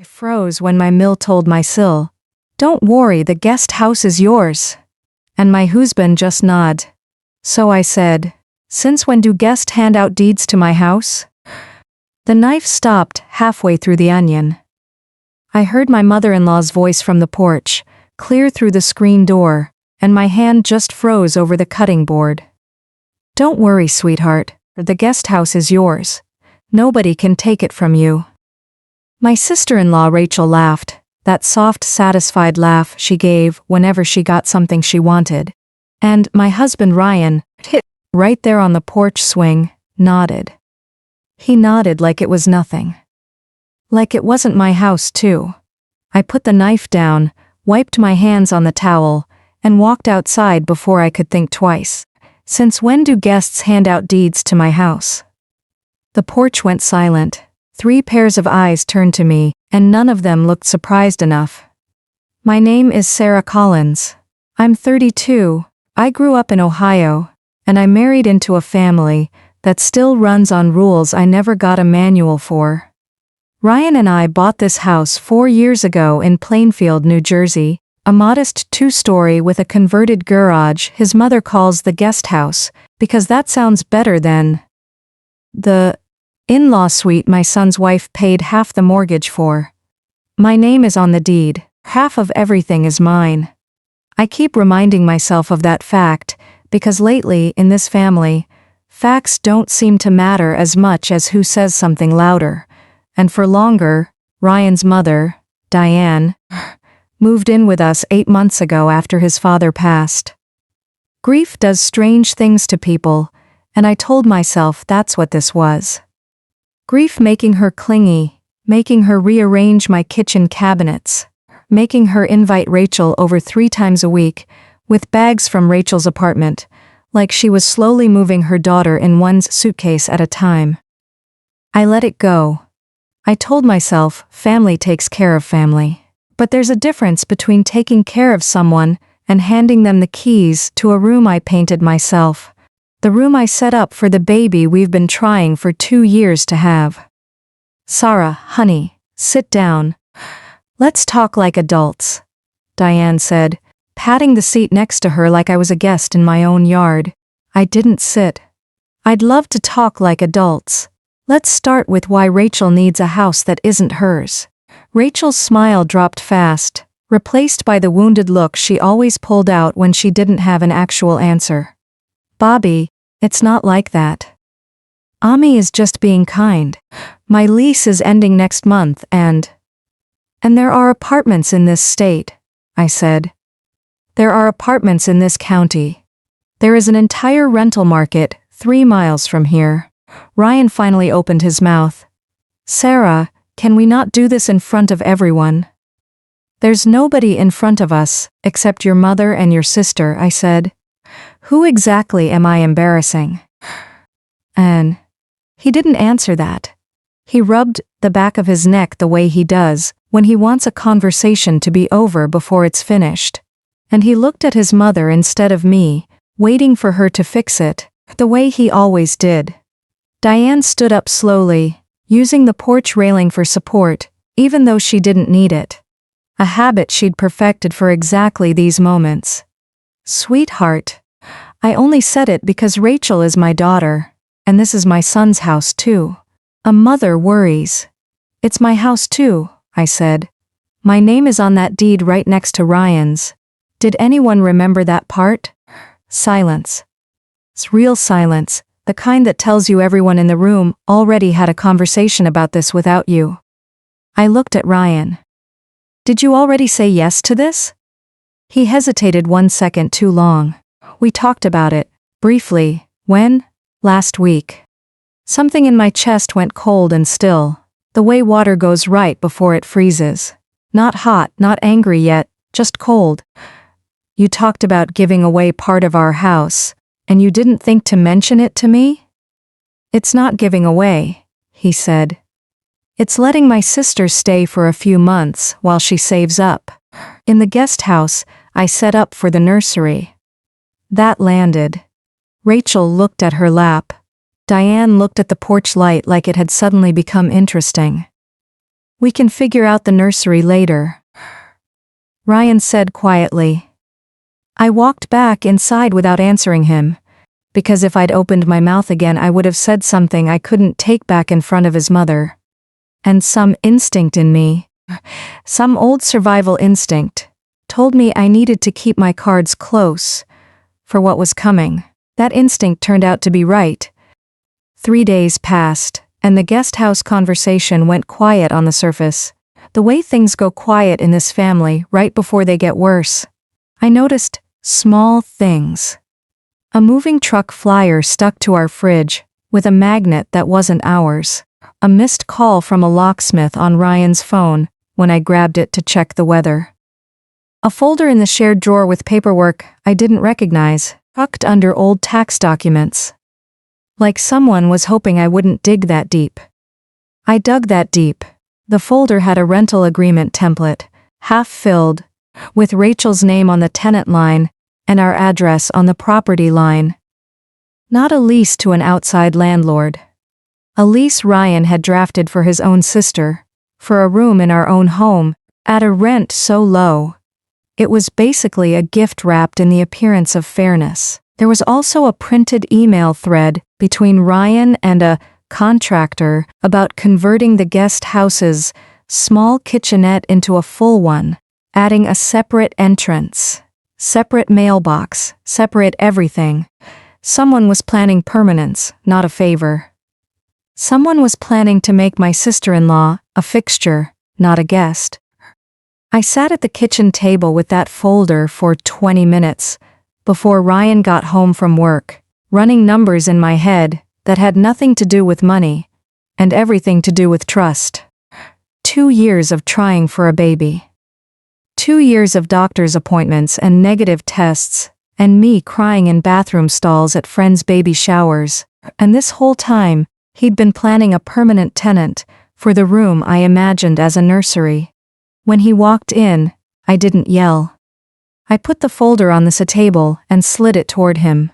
froze when my mill told my sill, "Don't worry, the guest house is yours." And my husband just nod. So I said, "Since when do guests hand out deeds to my house?" The knife stopped halfway through the onion. I heard my mother-in-law's voice from the porch, clear through the screen door, and my hand just froze over the cutting board. "Don't worry, sweetheart, the guest house is yours. Nobody can take it from you." My sister-in-law Rachel laughed, that soft, satisfied laugh she gave whenever she got something she wanted. And my husband Ryan, right there on the porch swing, nodded. He nodded like it was nothing. Like it wasn't my house too. I put the knife down, wiped my hands on the towel, and walked outside before I could think twice. Since when do guests hand out deeds to my house? The porch went silent. 3 pairs of eyes turned to me, and none of them looked surprised enough. "My name is Sarah Collins. I'm 32. I grew up in Ohio, and I married into a family that still runs on rules I never got a manual for. Ryan and I bought this house 4 years ago in Plainfield, New Jersey, a modest 2-story with a converted garage his mother calls the guest house, because that sounds better than the in-law suite my son's wife paid half the mortgage for. My name is on the deed. Half of everything is mine. I keep reminding myself of that fact, because lately, in this family, facts don't seem to matter as much as who says something louder. And for longer, Ryan's mother, Diane, moved in with us 8 months ago after his father passed. Grief does strange things to people, and I told myself that's what this was. Grief making her clingy, making her rearrange my kitchen cabinets, making her invite Rachel over 3 times a week, with bags from Rachel's apartment, like she was slowly moving her daughter in one's suitcase at a time. I let it go. I told myself family takes care of family. But there's a difference between taking care of someone and handing them the keys to a room I painted myself. The room I set up for the baby we've been trying for 2 years to have. "Sarah, honey, sit down. Let's talk like adults," Diane said, patting the seat next to her like I was a guest in my own yard. I didn't sit. "I'd love to talk like adults. Let's start with why Rachel needs a house that isn't hers." Rachel's smile dropped fast, replaced by the wounded look she always pulled out when she didn't have an actual answer. "Bobby, it's not like that. Ami is just being kind. My lease is ending next month and there are apartments in this state," I said. "There are apartments in this county. There is an entire rental market 3 miles from here." Ryan finally opened his mouth. "Sarah, can we not do this in front of everyone?" "There's nobody in front of us, except your mother and your sister," I said. "Who exactly am I embarrassing?" And he didn't answer that. He rubbed the back of his neck the way he does when he wants a conversation to be over before it's finished. And he looked at his mother instead of me, waiting for her to fix it, the way he always did. Diane stood up slowly, using the porch railing for support, even though she didn't need it. A habit she'd perfected for exactly these moments. "Sweetheart, I only said it because Rachel is my daughter, and this is my son's house too. A mother worries. It's my house too," I said. "My name is on that deed right next to Ryan's. Did anyone remember that part?" Silence. It's real silence, the kind that tells you everyone in the room already had a conversation about this without you. I looked at Ryan. "Did you already say yes to this?" He hesitated 1 second too long. "We talked about it, briefly, when? Last week." Something in my chest went cold and still, the way water goes right before it freezes. Not hot, not angry yet, just cold. "You talked about giving away part of our house, and you didn't think to mention it to me?" "It's not giving away," he said. "It's letting my sister stay for a few months while she saves up. In the guest house I set up for the nursery." That landed. Rachel looked at her lap. Diane looked at the porch light like it had suddenly become interesting. We can figure out the nursery later, Ryan said quietly. I walked back inside without answering him, because if I'd opened my mouth again I would have said something I couldn't take back in front of his mother. And some instinct in me, some old survival instinct, told me I needed to keep my cards close for what was coming. That instinct turned out to be right. 3 days passed, and the guest house conversation went quiet on the surface. The way things go quiet in this family right before they get worse. I noticed small things. A moving truck flyer stuck to our fridge, with a magnet that wasn't ours. A missed call from a locksmith on Ryan's phone when I grabbed it to check the weather. A folder in the shared drawer with paperwork I didn't recognize, tucked under old tax documents. Like someone was hoping I wouldn't dig that deep. I dug that deep. The folder had a rental agreement template, half filled, with Rachel's name on the tenant line and our address on the property line. Not a lease to an outside landlord. A lease Ryan had drafted for his own sister, for a room in our own home, at a rent so low. It was basically a gift wrapped in the appearance of fairness. There was also a printed email thread between Ryan and a contractor about converting the guest house's small kitchenette into a full one, adding a separate entrance, separate mailbox, separate everything. Someone was planning permanence, not a favor. Someone was planning to make my sister-in-law a fixture, not a guest. I sat at the kitchen table with that folder for 20 minutes before Ryan got home from work, running numbers in my head that had nothing to do with money and everything to do with trust. 2 years of trying for a baby. 2 years of doctor's appointments and negative tests, and me crying in bathroom stalls at friends' baby showers. And this whole time, he'd been planning a permanent tenant for the room I imagined as a nursery. When he walked in, I didn't yell. I put the folder on the table and slid it toward him.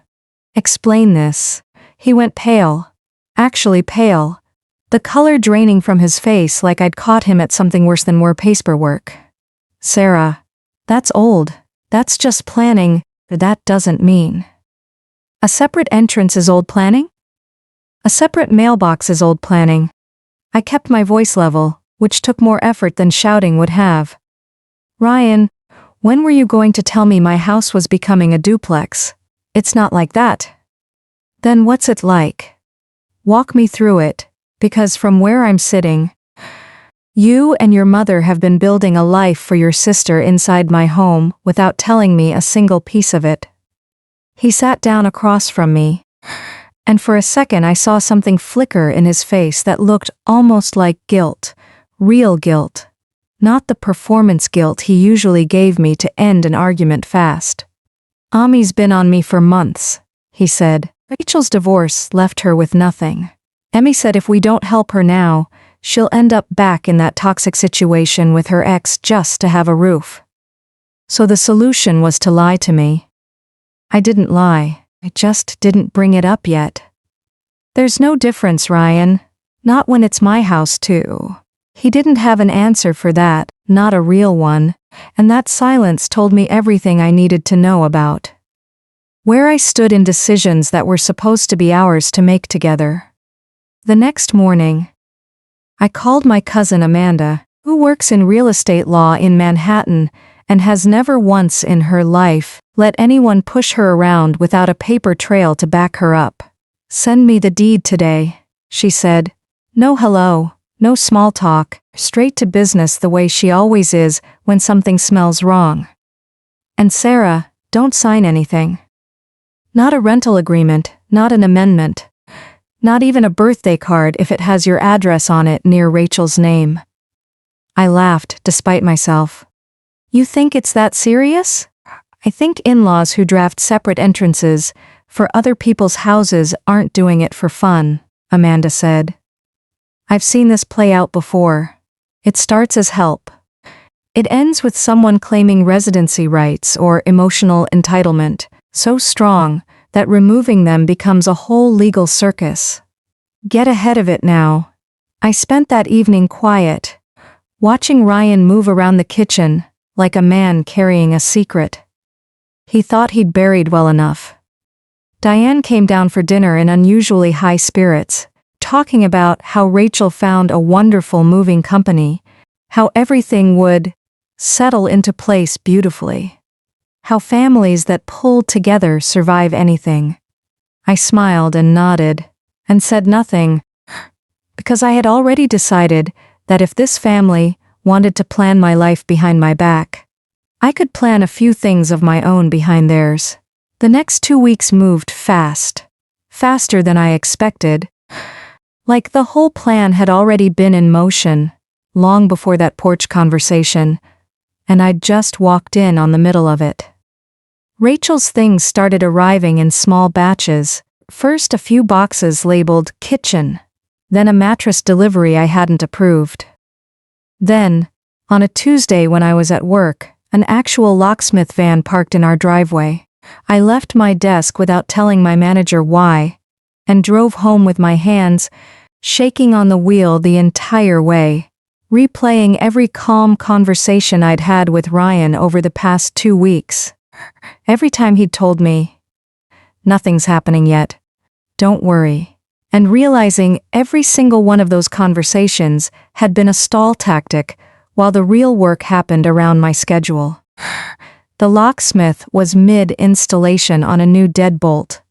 Explain this. He went pale. Actually pale. The color draining from his face like I'd caught him at something worse than more paperwork. Sarah, that's old. That's just planning, but that doesn't mean. A separate entrance is old planning? A separate mailbox is old planning. I kept my voice level, which took more effort than shouting would have. Ryan, when were you going to tell me my house was becoming a duplex? It's not like that. Then what's it like? Walk me through it, because from where I'm sitting, you and your mother have been building a life for your sister inside my home without telling me a single piece of it. He sat down across from me, and for a second I saw something flicker in his face that looked almost like guilt, real guilt, not the performance guilt he usually gave me to end an argument fast. Ami's been on me for months, he said. Rachel's divorce left her with nothing. Emmy said if we don't help her now, she'll end up back in that toxic situation with her ex just to have a roof. So the solution was to lie to me. I didn't lie, I just didn't bring it up yet. There's no difference, Ryan. Not when it's my house too. He didn't have an answer for that, not a real one, and that silence told me everything I needed to know about where I stood in decisions that were supposed to be ours to make together. The next morning, I called my cousin Amanda, who works in real estate law in Manhattan and has never once in her life let anyone push her around without a paper trail to back her up. Send me the deed today, she said. No hello, no small talk, straight to business the way she always is when something smells wrong. And Sarah, don't sign anything. Not a rental agreement, not an amendment. Not even a birthday card if it has your address on it near Rachel's name. I laughed, despite myself. You think it's that serious? I think in-laws who draft separate entrances for other people's houses aren't doing it for fun, Amanda said. I've seen this play out before. It starts as help. It ends with someone claiming residency rights or emotional entitlement, so strong that removing them becomes a whole legal circus. Get ahead of it now. I spent that evening quiet, watching Ryan move around the kitchen like a man carrying a secret he thought he'd buried well enough. Diane came down for dinner in unusually high spirits, talking about how Rachel found a wonderful moving company, how everything would settle into place beautifully, how families that pull together survive anything. I smiled and nodded, and said nothing, because I had already decided that if this family wanted to plan my life behind my back, I could plan a few things of my own behind theirs. The next 2 weeks moved fast, faster than I expected, like the whole plan had already been in motion, long before that porch conversation, and I'd just walked in on the middle of it. Rachel's things started arriving in small batches, first a few boxes labeled kitchen, then a mattress delivery I hadn't approved. Then, on a Tuesday when I was at work, an actual locksmith van parked in our driveway. I left my desk without telling my manager why, and drove home with my hands shaking on the wheel the entire way, replaying every calm conversation I'd had with Ryan over the past 2 weeks. Every time he'd told me, "Nothing's happening yet. Don't worry." And realizing every single one of those conversations had been a stall tactic while the real work happened around my schedule. The locksmith was mid-installation on a new deadbolt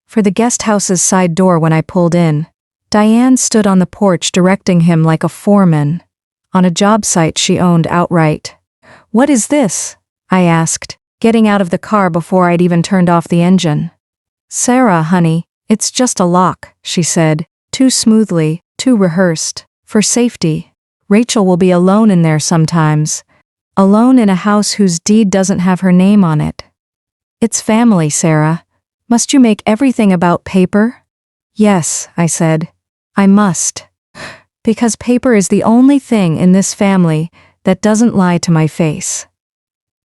for the guest house's side door when I pulled in. Diane stood on the porch directing him like a foreman on a job site she owned outright. "What is this?" I asked, getting out of the car before I'd even turned off the engine. "Sarah, honey, it's just a lock," she said, too smoothly, too rehearsed. "For safety. Rachel will be alone in there sometimes. Alone in a house whose deed doesn't have her name on it. It's family, Sarah. Must you make everything about paper?" "Yes," I said. "I must. Because paper is the only thing in this family that doesn't lie to my face."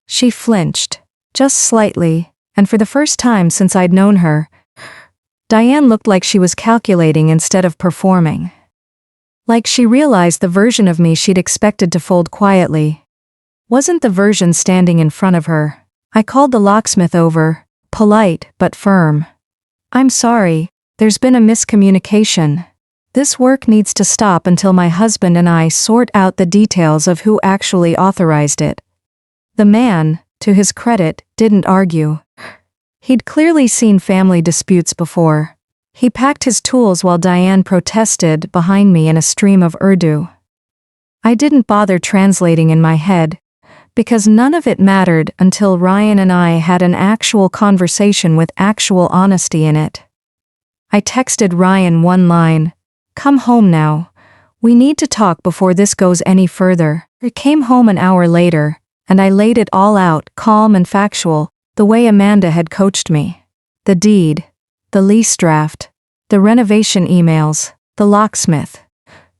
She flinched, just slightly, and for the first time since I'd known her, Diane looked like she was calculating instead of performing. Like she realized the version of me she'd expected to fold quietly wasn't the version standing in front of her. I called the locksmith over, polite but firm. "I'm sorry, there's been a miscommunication. This work needs to stop until my husband and I sort out the details of who actually authorized it." The man, to his credit, didn't argue. He'd clearly seen family disputes before. He packed his tools while Diane protested behind me in a stream of Urdu. I didn't bother translating in my head, because none of it mattered until Ryan and I had an actual conversation with actual honesty in it. I texted Ryan one line, "Come home now. We need to talk before this goes any further." He came home an hour later, and I laid it all out, calm and factual, the way Amanda had coached me. The deed, the lease draft, the renovation emails, the locksmith,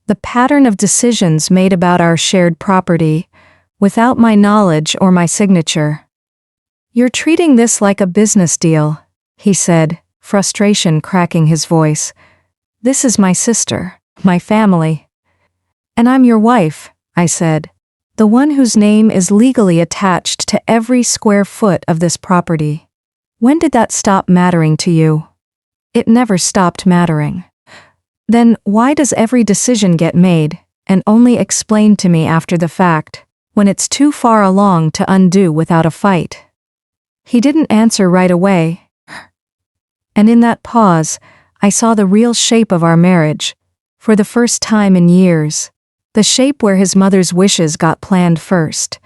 the pattern of decisions made about our shared property, without my knowledge or my signature. "You're treating this like a business deal," he said, frustration cracking his voice. "This is my sister, my family." "And I'm your wife," I said. "The one whose name is legally attached to every square foot of this property. When did that stop mattering to you?" "It never stopped mattering." "Then why does every decision get made, and only explained to me after the fact, when it's too far along to undo without a fight?" He didn't answer right away. And in that pause, I saw the real shape of our marriage, for the first time in years. The shape where his mother's wishes got planned first,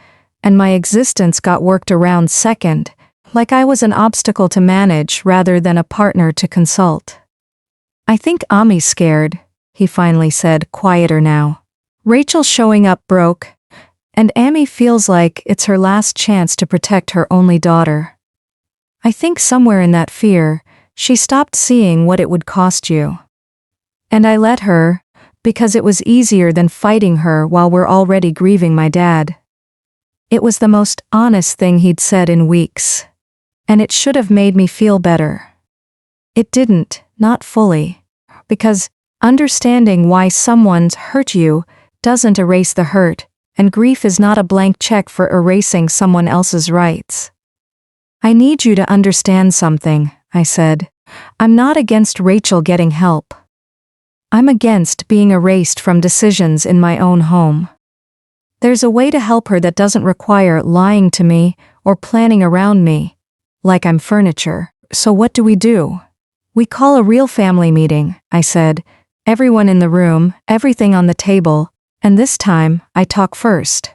and my existence got worked around second, like I was an obstacle to manage rather than a partner to consult. "I think Ami's scared," he finally said, quieter now. "Rachel showing up broke, and Ami feels like it's her last chance to protect her only daughter. I think somewhere in that fear, she stopped seeing what it would cost you. And I let her, because it was easier than fighting her while we're already grieving my dad." It was the most honest thing he'd said in weeks. And it should have made me feel better. It didn't, not fully. Because understanding why someone's hurt you doesn't erase the hurt, and grief is not a blank check for erasing someone else's rights. I need you to understand something, I said. I'm not against Rachel getting help. I'm against being erased from decisions in my own home. There's a way to help her that doesn't require lying to me or planning around me, like I'm furniture. So what do? We call a real family meeting, I said. Everyone in the room, everything on the table, and this time, I talk first.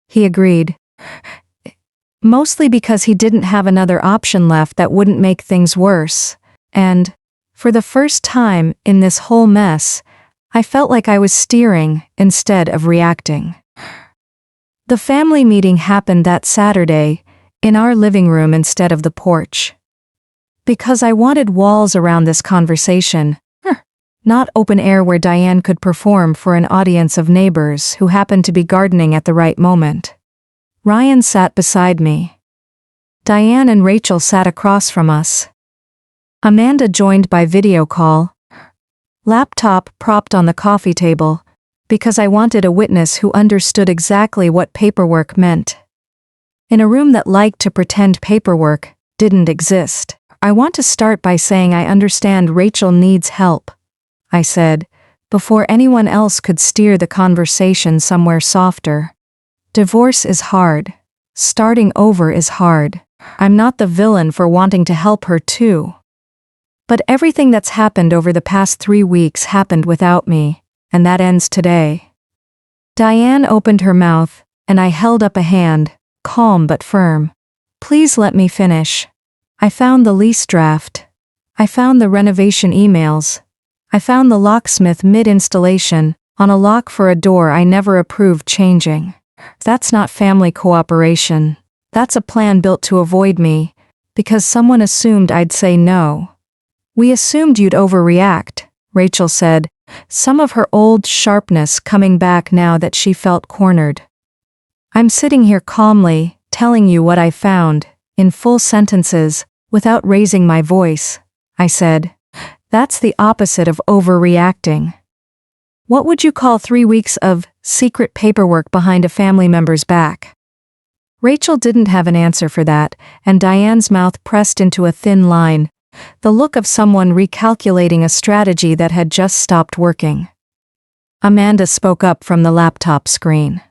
He agreed. Mostly because he didn't have another option left that wouldn't make things worse. And, for the first time in this whole mess, I felt like I was steering instead of reacting. The family meeting happened that Saturday, in our living room instead of the porch. Because I wanted walls around this conversation, not open air where Diane could perform for an audience of neighbors who happened to be gardening at the right moment. Ryan sat beside me. Diane and Rachel sat across from us. Amanda joined by video call. Laptop propped on the coffee table, because I wanted a witness who understood exactly what paperwork meant. In a room that liked to pretend paperwork didn't exist. I want to start by saying I understand Rachel needs help, I said, before anyone else could steer the conversation somewhere softer. Divorce is hard. Starting over is hard. I'm not the villain for wanting to help her too. But everything that's happened over the past 3 weeks happened without me, and that ends today. Diane opened her mouth, and I held up a hand, calm but firm. Please let me finish. I found the lease draft. I found the renovation emails. I found the locksmith mid-installation, on a lock for a door I never approved changing. That's not family cooperation. That's a plan built to avoid me, because someone assumed I'd say no. We assumed you'd overreact, Rachel said, some of her old sharpness coming back now that she felt cornered. I'm sitting here calmly, telling you what I found, in full sentences, without raising my voice, I said. That's the opposite of overreacting. What would you call 3 weeks of secret paperwork behind a family member's back? Rachel didn't have an answer for that, and Diane's mouth pressed into a thin line, the look of someone recalculating a strategy that had just stopped working. Amanda spoke up from the laptop screen.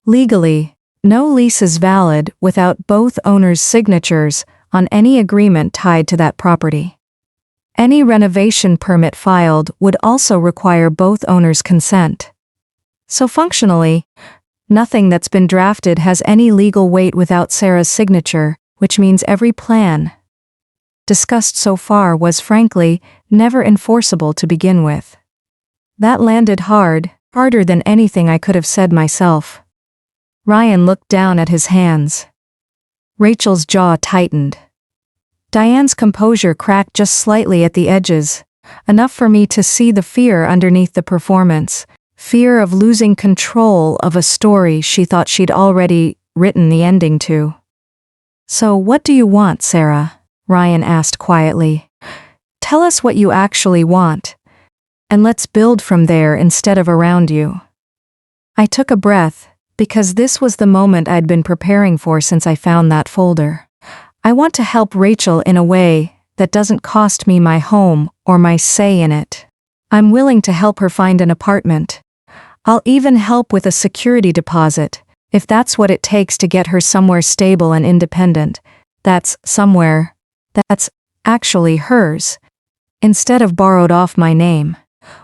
Legally, no lease is valid without both owners' signatures on any agreement tied to that property. Any renovation permit filed would also require both owners' consent. So functionally, nothing that's been drafted has any legal weight without Sarah's signature, which means every plan discussed so far was frankly never enforceable to begin with. That landed hard, harder than anything I could have said myself. Ryan looked down at his hands. Rachel's jaw tightened. Diane's composure cracked just slightly at the edges, enough for me to see the fear underneath the performance, fear of losing control of a story she thought she'd already written the ending to. So what do you want, Sarah? Ryan asked quietly. Tell us what you actually want, and let's build from there instead of around you. I took a breath, because this was the moment I'd been preparing for since I found that folder. I want to help Rachel in a way that doesn't cost me my home or my say in it. I'm willing to help her find an apartment. I'll even help with a security deposit, if that's what it takes to get her somewhere stable and independent. That's somewhere that's actually hers, instead of borrowed off my name.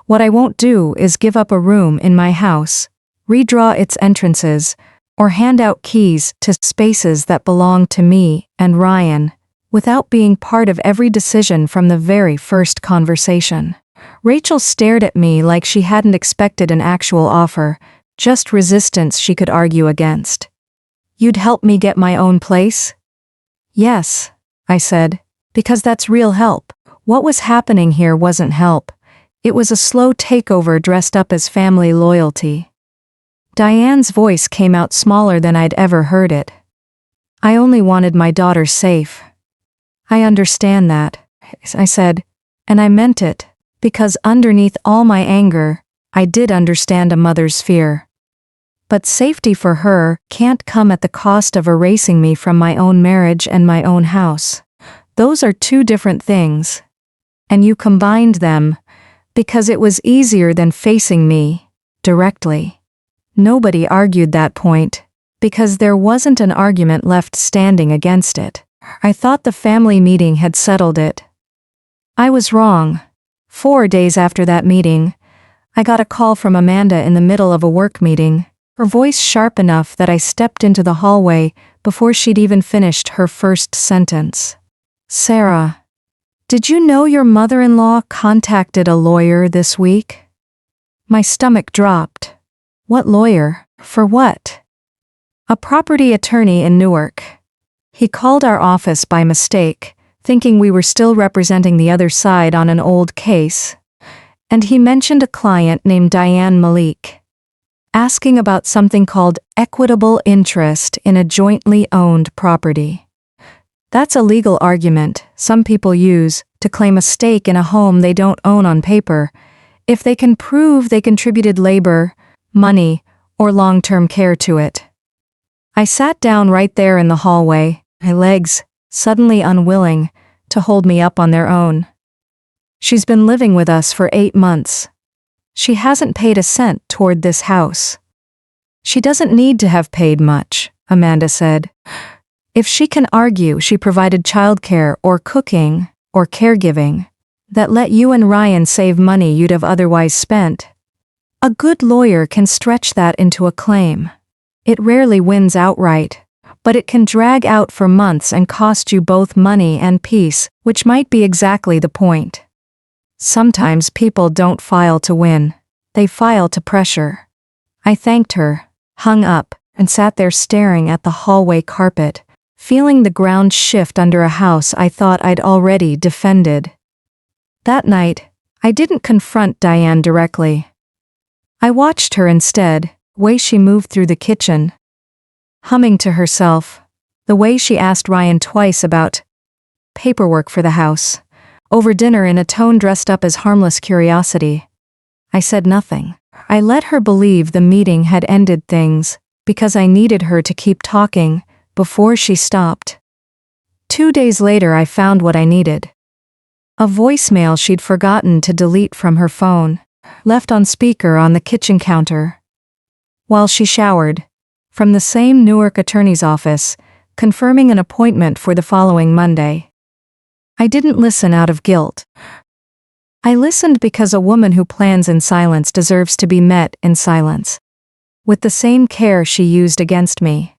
What I won't do is give up a room in my house, redraw its entrances, or hand out keys to spaces that belong to me and Ryan, without being part of every decision from the very first conversation. Rachel stared at me like she hadn't expected an actual offer, just resistance she could argue against. You'd help me get my own place? Yes, I said, because that's real help. What was happening here wasn't help. It was a slow takeover dressed up as family loyalty. Diane's voice came out smaller than I'd ever heard it. I only wanted my daughter safe. I understand that, I said, and I meant it, because underneath all my anger, I did understand a mother's fear. But safety for her can't come at the cost of erasing me from my own marriage and my own house. Those are two different things. And you combined them because it was easier than facing me directly. Nobody argued that point because there wasn't an argument left standing against it. I thought the family meeting had settled it. I was wrong. 4 days after that meeting, I got a call from Amanda in the middle of a work meeting, her voice sharp enough that I stepped into the hallway before she'd even finished her first sentence. "Sarah, did you know your mother-in-law contacted a lawyer this week?" My stomach dropped. What lawyer? For what? A property attorney in Newark. He called our office by mistake, thinking we were still representing the other side on an old case. And he mentioned a client named Diane Malik, asking about something called equitable interest in a jointly owned property. That's a legal argument some people use to claim a stake in a home they don't own on paper, if they can prove they contributed labor, money, or long-term care to it. I sat down right there in the hallway, my legs suddenly unwilling to hold me up on their own. She's been living with us for 8 months. She hasn't paid a cent toward this house. She doesn't need to have paid much, Amanda said. If she can argue she provided childcare or cooking or caregiving that let you and Ryan save money you'd have otherwise spent, a good lawyer can stretch that into a claim. It rarely wins outright, but it can drag out for months and cost you both money and peace, which might be exactly the point. Sometimes people don't file to win. They file to pressure. I thanked her, hung up, and sat there staring at the hallway carpet, feeling the ground shift under a house I thought I'd already defended. That night, I didn't confront Diane directly. I watched her instead, the way she moved through the kitchen, humming to herself, the way she asked Ryan twice about paperwork for the house, over dinner in a tone dressed up as harmless curiosity. I said nothing. I let her believe the meeting had ended things, because I needed her to keep talking before she stopped. 2 days later I found what I needed. A voicemail she'd forgotten to delete from her phone, left on speaker on the kitchen counter. While she showered, from the same Newark attorney's office, confirming an appointment for the following Monday. I didn't listen out of guilt. I listened because a woman who plans in silence deserves to be met in silence, with the same care she used against me.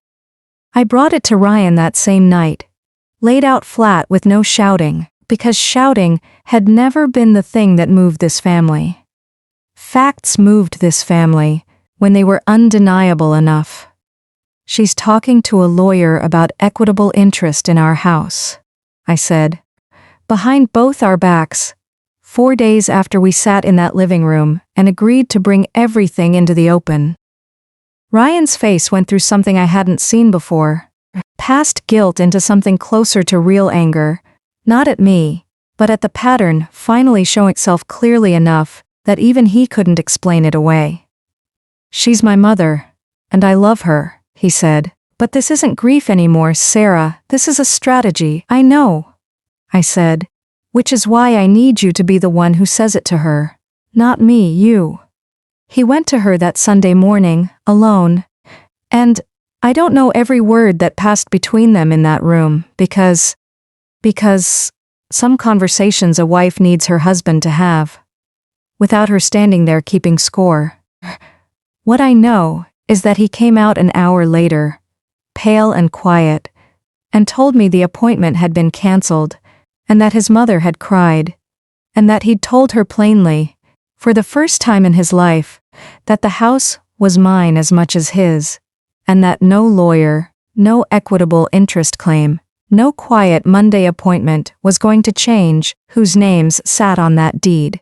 I brought it to Ryan that same night, laid out flat with no shouting, because shouting had never been the thing that moved this family. Facts moved this family when they were undeniable enough. "She's talking to a lawyer about equitable interest in our house," I said, behind both our backs, 4 days after we sat in that living room and agreed to bring everything into the open. Ryan's face went through something I hadn't seen before, past guilt into something closer to real anger, not at me, but at the pattern finally showing itself clearly enough that even he couldn't explain it away. "She's my mother, and I love her," he said, "but this isn't grief anymore, Sarah, this is a strategy." "I know," I said, "which is why I need you to be the one who says it to her. Not me, you." He went to her that Sunday morning, alone, and I don't know every word that passed between them in that room, because some conversations a wife needs her husband to have, without her standing there keeping score. What I know is that he came out an hour later, pale and quiet, and told me the appointment had been canceled, and that his mother had cried, and that he'd told her plainly, for the first time in his life, that the house was mine as much as his, and that no lawyer, no equitable interest claim, no quiet Monday appointment was going to change whose names sat on that deed.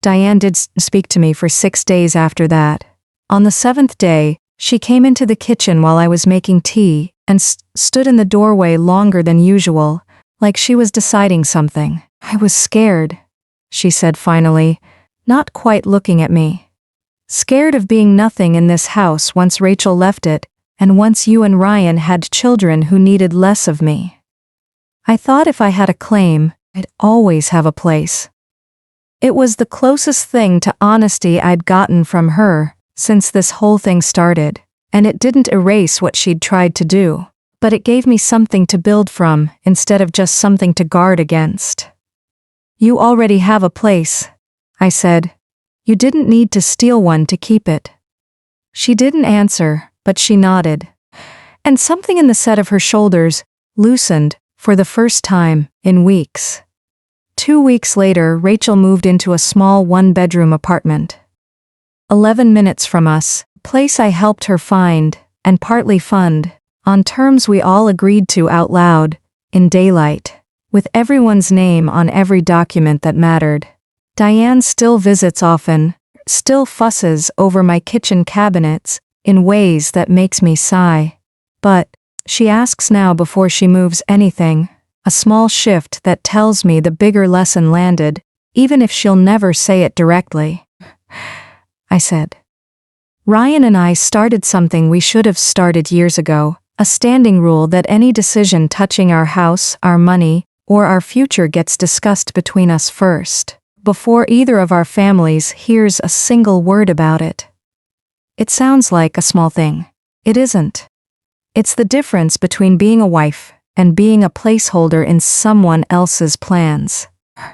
Diane did speak to me for 6 days after that. On the 7th day, she came into the kitchen while I was making tea and stood in the doorway longer than usual, like she was deciding something. "I was scared," she said finally, not quite looking at me. Scared of being nothing in this house once Rachel left it, and once you and Ryan had children who needed less of me. I thought if I had a claim, I'd always have a place. It was the closest thing to honesty I'd gotten from her since this whole thing started, and it didn't erase what she'd tried to do, but it gave me something to build from instead of just something to guard against. You already have a place, I said. You didn't need to steal one to keep it. She didn't answer, but she nodded, and something in the set of her shoulders loosened for the first time in weeks. 2 weeks later, Rachel moved into a small one-bedroom apartment. 11 minutes from us, a place I helped her find, and partly fund, on terms we all agreed to out loud, in daylight, with everyone's name on every document that mattered. Diane still visits often, still fusses over my kitchen cabinets, in ways that makes me sigh. But she asks now before she moves anything, a small shift that tells me the bigger lesson landed, even if she'll never say it directly. I said. Ryan and I started something we should have started years ago, a standing rule that any decision touching our house, our money, or our future gets discussed between us first, before either of our families hears a single word about it. It sounds like a small thing. It isn't. It's the difference between being a wife and being a placeholder in someone else's plans.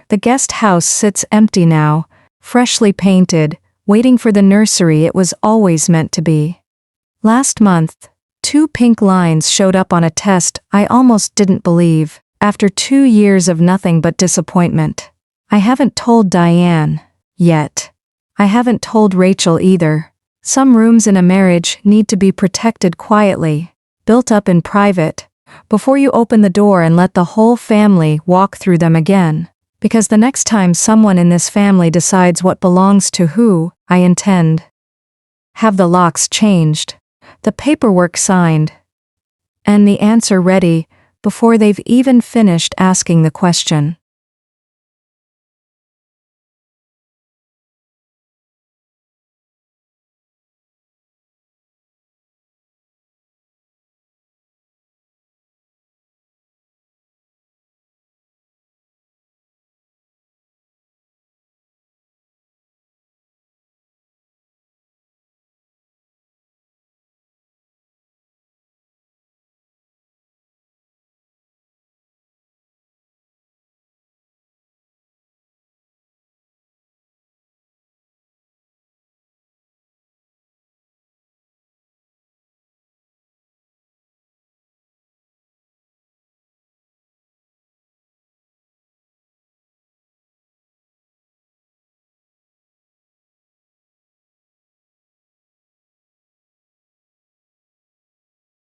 The guest house sits empty now, freshly painted, waiting for the nursery it was always meant to be. Last month, 2 pink lines showed up on a test I almost didn't believe, after 2 years of nothing but disappointment. I haven't told Diane, yet. I haven't told Rachel either. Some rooms in a marriage need to be protected quietly, built up in private, before you open the door and let the whole family walk through them again. Because the next time someone in this family decides what belongs to who, I intend. Have the locks changed, the paperwork signed, and the answer ready before they've even finished asking the question.